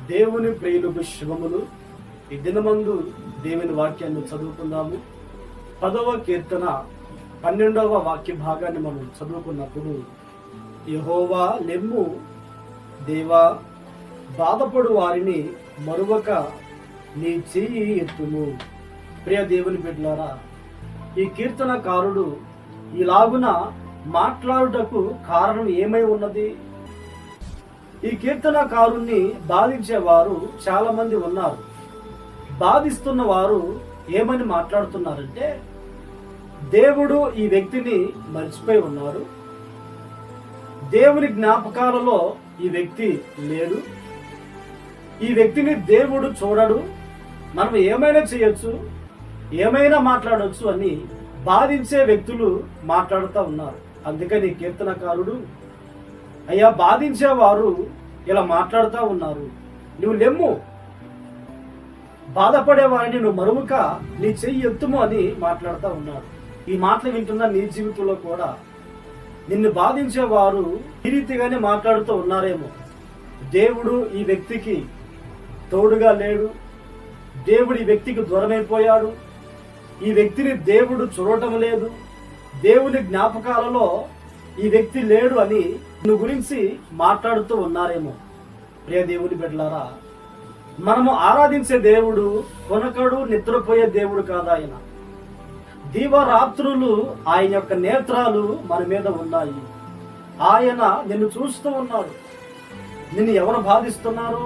దేవుని ప్రియులకు శుభములు. ఈ దినమందు దేవుని వాక్యాన్ని చదువుకుందాము. 10వ కీర్తన 12వ వాక్య భాగాన్ని మనం చదువుకున్నప్పుడు, యెహోవా లెమ్ము, దేవా బాధపడు వారిని మరువక నీ చెయ్యి ఎత్తుము. ప్రియ దేవుని బిడ్డలారా, ఈ కీర్తనకారుడు ఇలాగున మాట్లాడుటకు కారణం ఏమై ఉన్నది? ఈ కీర్తనకారుణ్ణి బాధించేవారు చాలా మంది ఉన్నారు. బాధిస్తున్న వారు ఏమని మాట్లాడుతున్నారంటే, దేవుడు ఈ వ్యక్తిని మర్చిపోయి ఉన్నాడు, దేవుని జ్ఞాపకాలలో ఈ వ్యక్తి లేడు, ఈ వ్యక్తిని దేవుడు చూడడు, మనం ఏమైనా చేయొచ్చు, ఏమైనా మాట్లాడవచ్చు అని బాధించే వ్యక్తులు మాట్లాడుతూ ఉన్నారు. అందుకని కీర్తనకారుడు, అయ్యా బాధించేవారు ఇలా మాట్లాడుతూ ఉన్నారు, నువ్వు లెమ్ము, బాధపడే వారిని నువ్వు మరువక నీ చెయ్యి ఎత్తుము అని మాట్లాడుతూ ఉన్నాడు. ఈ మాటలు వింటున్న నీ జీవితంలో కూడా నిన్ను బాధించేవారు ఈ రీతిగానే మాట్లాడుతూ ఉన్నారేమో. దేవుడు ఈ వ్యక్తికి తోడుగా లేడు, దేవుడు ఈ వ్యక్తికి దూరమైపోయాడు, ఈ వ్యక్తిని దేవుడు చూడటం లేదు, దేవుని జ్ఞాపకాలలో ఈ వ్యక్తి లేడు అని నువ్వు గురించి మాట్లాడుతూ ఉన్నారేమో. ప్రియ దేవుని బిడ్డలారా, మనము ఆరాధించే దేవుడు కొనకడు నిద్రపోయే దేవుడు కాదు. ఆయన దీవరాత్రులు ఆయన యొక్క నేత్రాలు మన మీద ఉన్నాయి. ఆయన నిన్ను చూస్తూ ఉన్నాడు. నిన్ను ఎవరు బాధిస్తున్నారో,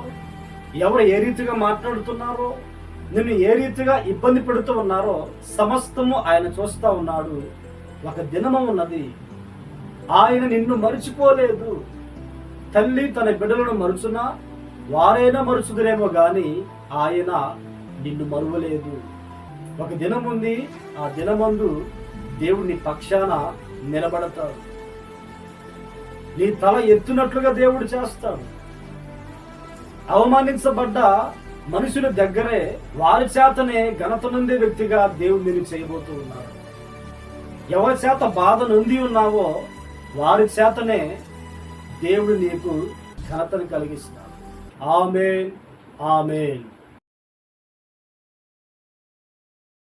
ఎవరు ఏ రీతిగా మాట్లాడుతున్నారో, నిన్ను ఏ రీతిగా ఇబ్బంది పెడుతూ ఉన్నారో సమస్తము ఆయన చూస్తూ ఉన్నాడు. ఒక దినము ఉన్నది, ఆయన నిన్ను మరిచిపోలేదు. తల్లి తన బిడ్డలను మరుచునా వారైనా మరుచుదురేమో గాని ఆయన నిన్ను మరువలేదు. ఒక దినం ఉంది, ఆ దినమందు దేవుని పక్షాన నిలబడతాడు. నీ తల ఎత్తునట్లుగా దేవుడు చేస్తాడు. అవమానించబడ్డ మనుషుల దగ్గరే వారి చేతనే ఘనత నొందే వ్యక్తిగా దేవుడు నిన్ను చేయబోతూ ఉన్నాడు. ఎవరి చేత బాధ నొంది ఉన్నావో వారి చేతనే దేవుడు నీకు ఘనతను కలిగిస్తాడు. ఆమేన్, ఆమేన్.